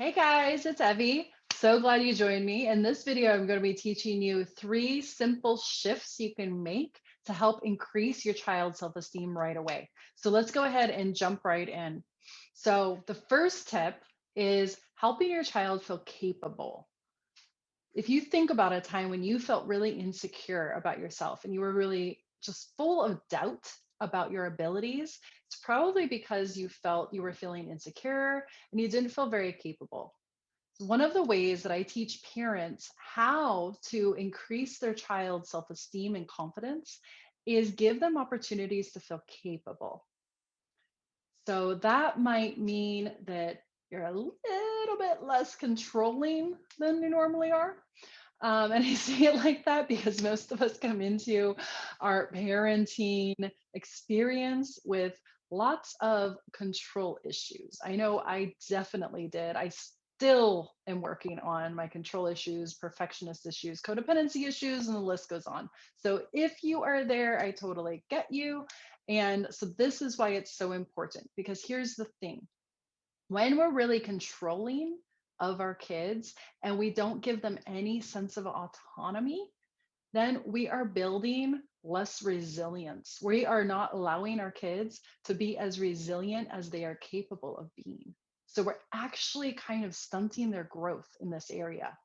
Hey guys, it's Evie. So glad you joined me. In this video, I'm going to be teaching you 3 simple shifts you can make to help increase your child's self-esteem right away. So let's go ahead and jump right in. So the first tip is helping your child feel capable. If you think about a time when you felt really insecure about yourself and you were really just full of doubt about your abilities, it's probably because you felt you were feeling insecure and you didn't feel very capable. One of the ways that I teach parents how to increase their child's self esteem and confidence is give them opportunities to feel capable. So that might mean that you're a little bit less controlling than you normally are. And I say it like that because most of us come into our parenting experience with lots of control issues. I know I definitely did. I still am working on my control issues, perfectionist issues, codependency issues, and the list goes on. So if you are there, I totally get you. And so this is why it's so important because here's the thing, when we're really controlling of our kids and we don't give them any sense of autonomy, then we are building less resilience. We are not allowing our kids to be as resilient as they are capable of being. So we're actually kind of stunting their growth in this area.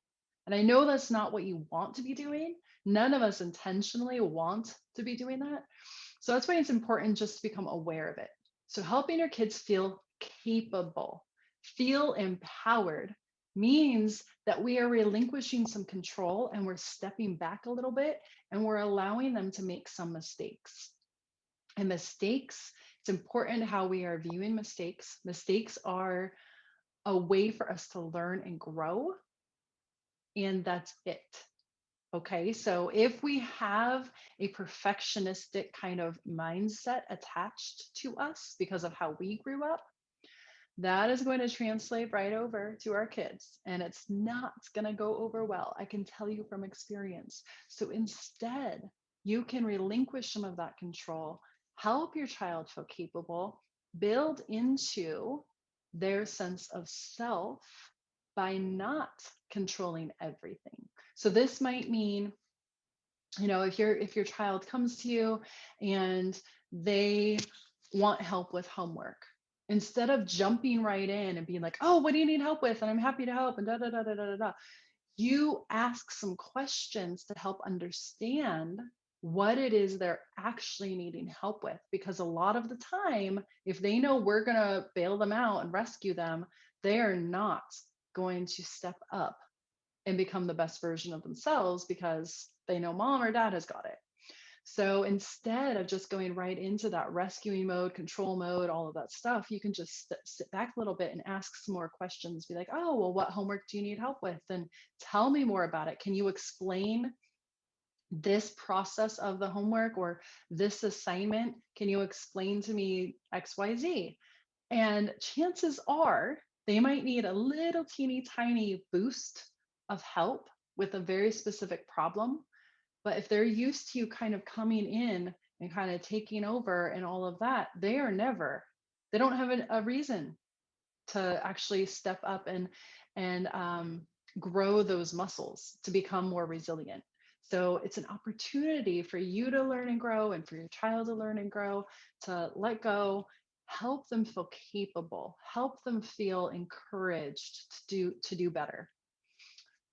And I know that's not what you want to be doing. None of us intentionally want to be doing that. So that's why it's important just to become aware of it. So helping your kids feel capable, feel empowered means that we are relinquishing some control and we're stepping back a little bit and we're allowing them to make some mistakes. And mistakes, it's important how we are viewing mistakes. Mistakes are a way for us to learn and grow, and that's it. Okay, so if we have a perfectionistic kind of mindset attached to us because of how we grew up, that is going to translate right over to our kids, and it's not going to go over well. I can tell you from experience. So instead, you can relinquish some of that control, help your child feel capable, build into their sense of self by not controlling everything. So this might mean, if your child comes to you and they want help with homework, instead of jumping right in and being like, oh, what do you need help with, and I'm happy to help, and da da da da da da da, you ask some questions to help understand what it is they're actually needing help with, because a lot of the time, if they know we're going to bail them out and rescue them, they are not going to step up and become the best version of themselves because they know mom or dad has got it. So instead of just going right into that rescuing mode, control mode, all of that stuff, you can just sit back a little bit and ask some more questions. Be like, oh, well, what homework do you need help with? And tell me more about it. Can you explain this process of the homework or this assignment? Can you explain to me XYZ? And chances are they might need a little teeny tiny boost of help with a very specific problem. But if they're used to you kind of coming in and kind of taking over and all of that, they don't have a reason to actually step up and grow those muscles to become more resilient. So it's an opportunity for you to learn and grow and for your child to learn and grow, to let go, help them feel capable, help them feel encouraged to do better.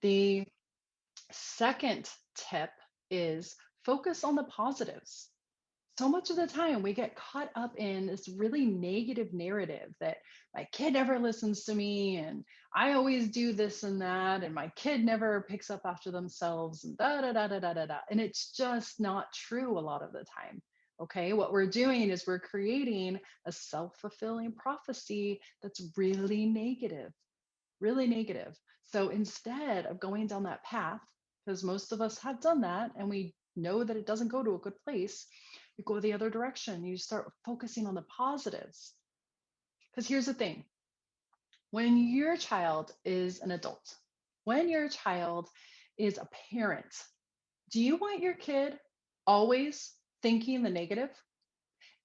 The second tip is focus on the positives. So much of the time we get caught up in this really negative narrative that my kid never listens to me and I always do this and that and my kid never picks up after themselves and da da da da da da da. And it's just not true a lot of the time. Okay, what we're doing is we're creating a self-fulfilling prophecy that's really negative, really negative. So instead of going down that path, because most of us have done that and we know that it doesn't go to a good place, you go the other direction. You start focusing on the positives. Because here's the thing, when your child is an adult, when your child is a parent, do you want your kid always thinking the negative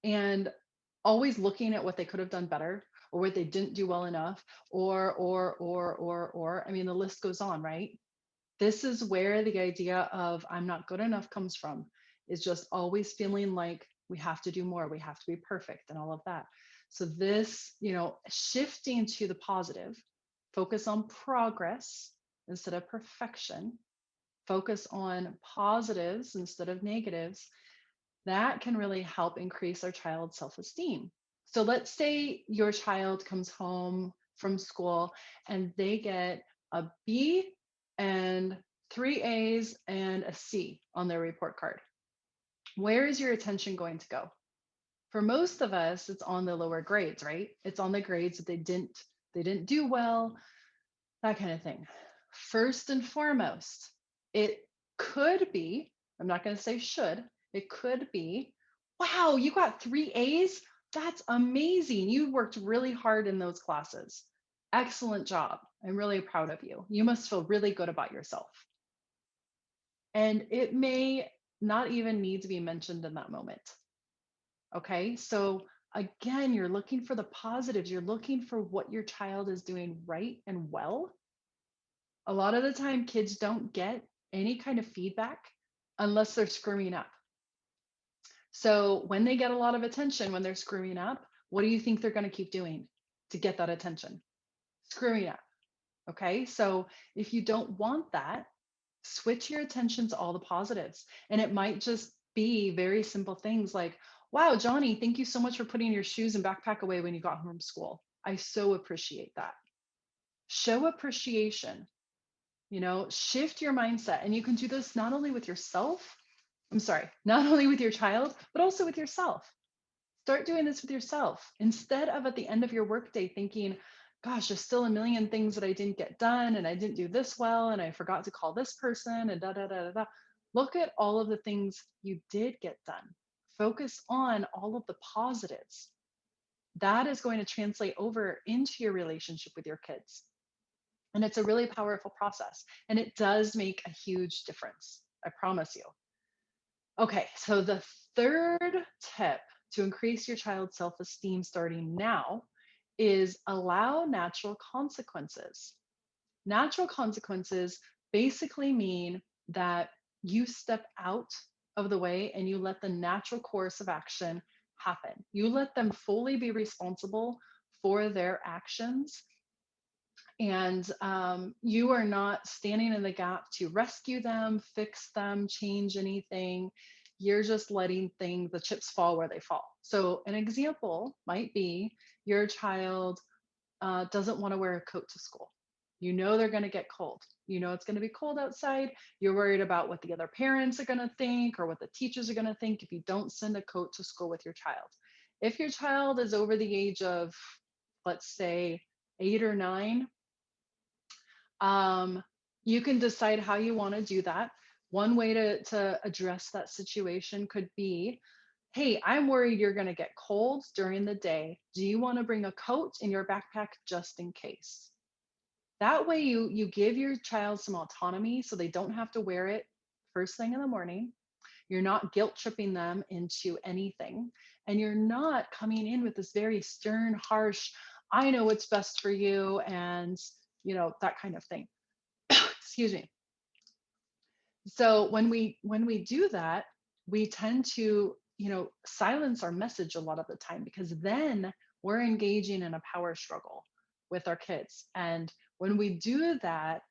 and always looking at what they could have done better? or what they didn't do well enough, or. I mean, the list goes on, right? This is where the idea of I'm not good enough comes from, is just always feeling like we have to do more, we have to be perfect, and all of that. So, this, shifting to the positive, focus on progress instead of perfection, focus on positives instead of negatives, that can really help increase our child's self esteem. So let's say your child comes home from school and they get a B and three A's and a C on their report card. Where is your attention going to go? For most of us, it's on the lower grades, right? It's on the grades that they didn't do well, that kind of thing. First and foremost, it could be, I'm not going to say should, it could be, wow, you got three A's? That's amazing. You worked really hard in those classes. Excellent job. I'm really proud of you. You must feel really good about yourself. And it may not even need to be mentioned in that moment. Okay. So, again, you're looking for the positives, you're looking for what your child is doing right and well. A lot of the time, kids don't get any kind of feedback unless they're screwing up. So when they get a lot of attention, when they're screwing up, what do you think they're going to keep doing to get that attention? Screwing up. Okay. So if you don't want that, switch your attention to all the positives. And it might just be very simple things like, wow, Johnny, thank you so much for putting your shoes and backpack away when you got home from school. I so appreciate that. Show appreciation. Shift your mindset. And you can do this not only with yourself, I'm sorry, not only with your child, but also with yourself. Start doing this with yourself instead of at the end of your workday thinking, gosh, there's still a million things that I didn't get done, and I didn't do this well, and I forgot to call this person, and da da da da da. Look at all of the things you did get done. Focus on all of the positives. That is going to translate over into your relationship with your kids. And it's a really powerful process. And it does make a huge difference. I promise you. Okay, so the third tip to increase your child's self esteem starting now is allow natural consequences. Natural consequences basically mean that you step out of the way and you let the natural course of action happen. You let them fully be responsible for their actions, and you are not standing in the gap to rescue them, fix them, change anything. You're just letting the chips fall where they fall. So an example might be your child doesn't want to wear a coat to school. You know they're going to get cold. You know it's going to be cold outside. You're worried about what the other parents are going to think or what the teachers are going to think if you don't send a coat to school with your child. If your child is over the age of, let's say, 8 or 9, um, you can decide how you want to do that. One way to address that situation could be, hey, I'm worried you're going to get cold during the day. Do you want to bring a coat in your backpack just in case? That way you give your child some autonomy so they don't have to wear it first thing in the morning. You're not guilt tripping them into anything. And you're not coming in with this very stern, harsh, I know what's best for you, and that kind of thing. Excuse me. So when we do that, we tend to silence our message a lot of the time, because then we're engaging in a power struggle with our kids. And when we do that,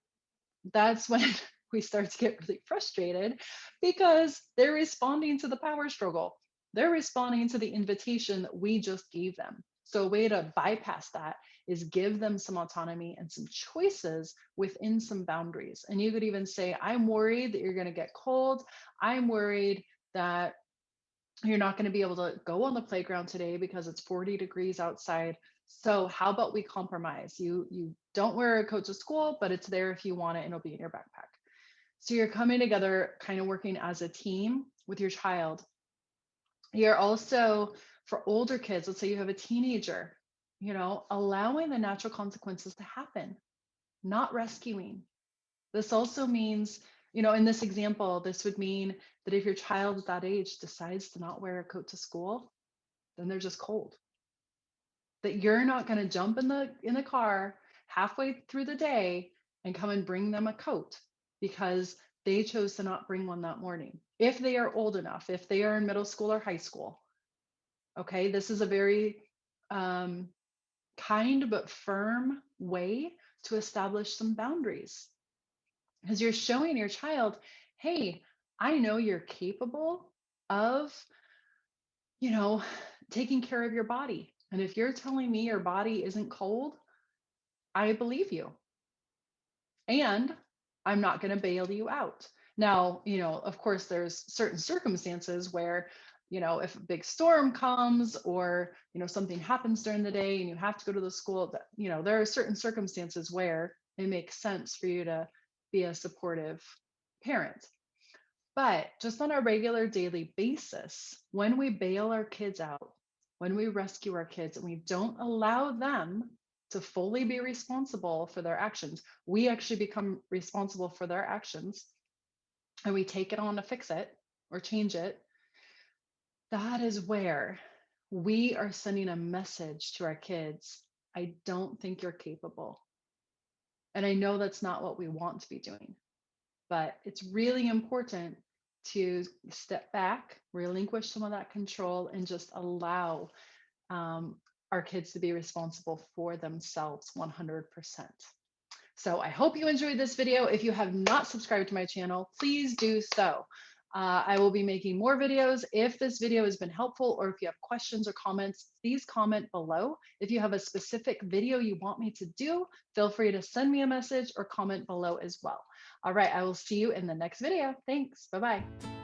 that's when we start to get really frustrated, because they're responding to the power struggle. They're responding to the invitation that we just gave them. So a way to bypass that is give them some autonomy and some choices within some boundaries. And you could even say, I'm worried that you're going to get cold. I'm worried that you're not going to be able to go on the playground today because it's 40 degrees outside. So how about we compromise? You don't wear a coat to school, but it's there if you want it and it'll be in your backpack. So you're coming together, kind of working as a team with your child. You're also, for older kids, let's say you have a teenager, allowing the natural consequences to happen, not rescuing. This also means, in this example, this would mean that if your child at that age decides to not wear a coat to school, then they're just cold. that you're not going to jump in the car halfway through the day and come and bring them a coat because they chose to not bring one that morning. If they are old enough, if they are in middle school or high school, okay, this is a very um, kind but firm way to establish some boundaries because you're showing your child, hey, I know you're capable of, you know, taking care of your body. And if you're telling me your body isn't cold, I believe you. And I'm not going to bail you out. Now, of course, there's certain circumstances where, if a big storm comes or, something happens during the day and you have to go to the school, there are certain circumstances where it makes sense for you to be a supportive parent. But just on a regular daily basis, when we bail our kids out, when we rescue our kids and we don't allow them to fully be responsible for their actions, we actually become responsible for their actions and we take it on to fix it or change it. That is where we are sending a message to our kids. I don't think you're capable. And I know that's not what we want to be doing. But it's really important to step back, relinquish some of that control, and just allow our kids to be responsible for themselves 100%. So I hope you enjoyed this video. If you have not subscribed to my channel, please do so. I will be making more videos. If this video has been helpful or if you have questions or comments, please comment below. If you have a specific video you want me to do, feel free to send me a message or comment below as well. All right, I will see you in the next video. Thanks. Bye-bye.